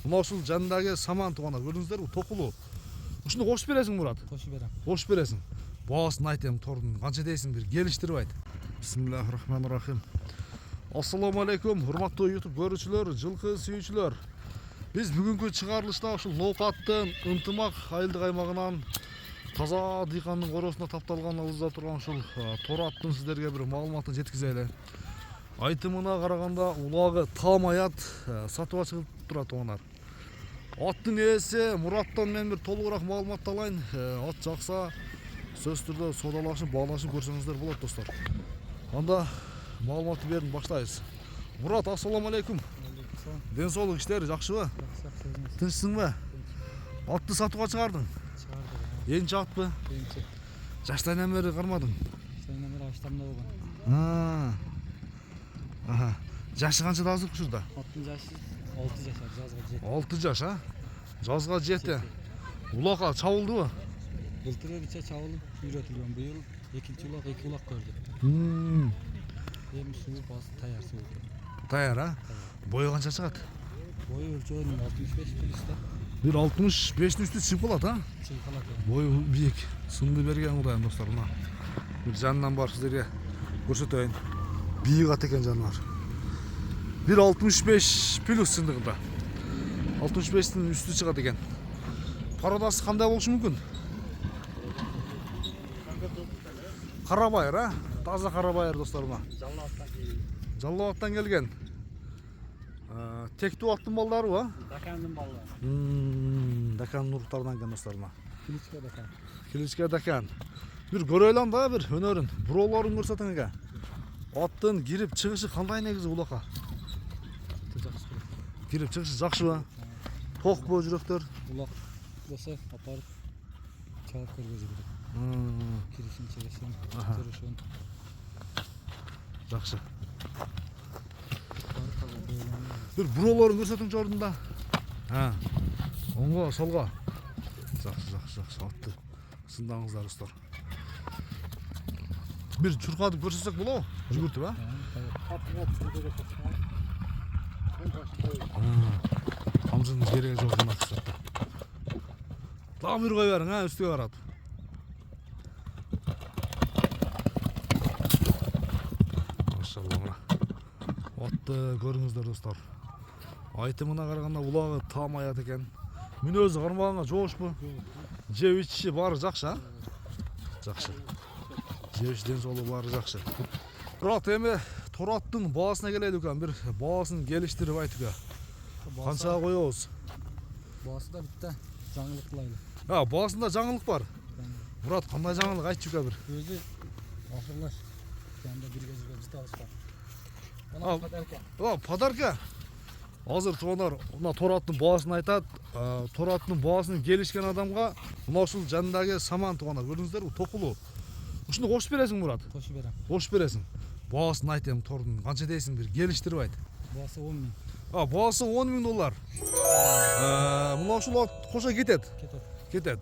Мына ушул жанындагы саман туугана көрдүңүздөрбү, токулуу. Ушуну кошуп бересиң Мурат? Кошуп берем. Кошуп бересиң. Баасын айт эми тордун канча дейсиң, бир келиштирип айт. Бисмиллахиррахманиррахим. Ассаламу алейкум, урматтуу YouTube көрүүчүлөр, жылкы сүйүүчүлөр. Биз бүгүнкү чыгарылышта ушул Ноокаттын Ынтымак айылдык аймагынан таза дыйкандын коросуна тапталган алызда турган ушул тор аттын сиздерге бир маалыматын жеткизели. Айтымына караганда улагы там аят сатып чыгып турат туугандар. Аттын ээси Мураттан мен бир толугураак маалымат алайын. Ат жакса сөзсүз түрдө содалашып, баалашып көрсөңүздөр болот достор. Анда маалыматты берин баштайбыз. Мурат, ассаламу алейкум. Ден соолук иштери жакшыбы? Тынчсыңбы? Атты сатууга чыгардың? Чыгардым. Энчи атпы? Энчи. Жаштайдан бери кармадың? Жаштайдан бери аштамда болгон. Аха. Жашы канчада азыр ушурда? Аттын жашы 6 жашар, жазга жетти. 6 жаш, а? Жазга жетти. Улакка чабылдыбы? Былтыр эле чабылып үйрөтүлгөн. Быйыл экинчи улак, 2 улак көрдү. Эми суу басы таяр суу. Таяр, а? Бою канча чыгат? Бою өлчөгөн 65 плюста. Бир 65-тин үстү чыгып калат, а? Чыгып калат. Бою бийик. Сынды берген Кудайым достор, мына. Бир жанынан бар сиздерге көрсөтөйүн. Бийик ат экен жаныбар. Бир 65 плюс сындыгында. 65-тин үстү чыгат экен. Пародасы кандай болушу мүмкүн? Карабайыр, а? Таза карабайыр достор, мына. Жаллабаттан келген. Тектүү аттын балдарыбы, а? Дакандын балдары. Дакандын уруктарынан келген достор, мына. Киличке дакан. Киличке дакан. Бир көрөйлөн да бир өнөрүн. Буроолорун көрсөтөң эке. Аттын кирип чыгышы кандай негизи улакка? Кирип чыгышы жакшыбы? Токпу жүрөктөр? Улак болсо апарып чаап көргөзүп берет. Киришин чыгышын, жүрүшүн. Жакшы. Бир буроолорун көрсөтүңчү ордунда. Оңго, солго. Жакшы. Атты сындаңыздар достор. Бир чуркатып көрсөтсөк болобу? Жүгүртүп, а? Камзынын кереги жок мына кыздар. Дагы бир кой бериң, а, үстүгө карап. Машалла, мына. Атты көрүңүздөр достор. Айтымына караганда улагы там аят экен. Мүнөзү кармаганга жоошпу? Жеп ичиши баары жакшы, а? Жакшы. Жеп ичиши ден соолугу баары жакшы. Бирок эми тор аттын баасына келели экен. Бир баасын келиштирип айт эке. Канчага коебуз? Баасы да битте жаңылык кылайлы. Баасында жаңылык бар. Мурат, кандай жаңылык айтчу эке бир? Өзү ашырлаш. Жанында бирге жүргөн бизде алышкан. Подарка. Подарка. Азыр туугандар, мына тор аттын баасын айтат. Тор аттын баасын келишкен адамга мына ушул жанындагы саман туугандар көрдүңүздөрбү, токулуу. Ушуну кошуп бересиң Мурат? Кошуп берем. Кошуп бересиң. Баасын айт эми тордун канча дейсиң, бир келиштирип айт. Баасы 10 миң. Баасы 10 миң доллар. Мына ушул ат кошо кетет. Кетет.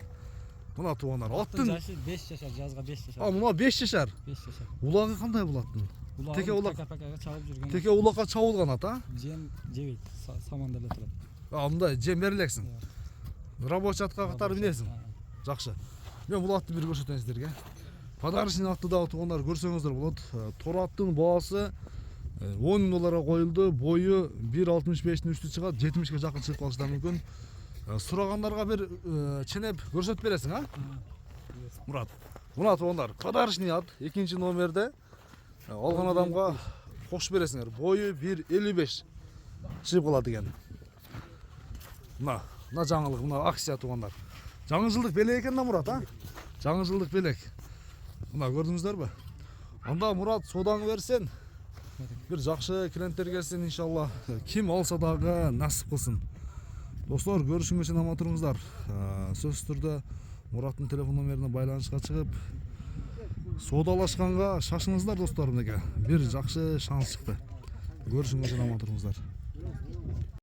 Мына туугандар, аттын жашы 5 жашар, жазга 5 жашар. Мына 5 жашар. 5 жашар. Улагы кандай болот? Теке улак. Пакага чабып жүргөн. Теке улакка чабылган ат, а? Жем жебейт, саманда эле турат. Мындай жем бере элексиң. Рабочий атка катары минесиң. Жакшы. Мен бул атты бир көрсөтөйүн сиздерге. Подарочный атты дагы туугандар көрсөңүздөр болот. Тор аттын баасы 10 миң долларга коюлду. Бою 1.65-тин үстү чыгат, 70ге жакын чыгып калышы да мүмкүн. Сурагандарга бир ченеп көрсөтүп бересиң, а? Мурат. Мына туугандар, подарочный ат 2-нчи номерде. Алган адамга кошуп бересиңер. Бою 1.55 чыгып калат экен. Мына жаңылык, мына акция туугандар. Жаңы жылдык белек экен да Мурат, а? Жаңы жылдык белек. Мына көрдүңүздөрбү? Анда Мурат содаңы берсен, бир жакшы клиенттер келсин иншалла. Ким алса дагы насип кылсын. Достор, көрүшүнгө чейин аман туруңуздар. Сөзсүз түрдө Мураттын телефон номерине байланышка чыгып, содалашканга шашыңыздар достор, мынеке. Бир жакшы шанс чыкты. Görüşüngüz amан туруңуздар.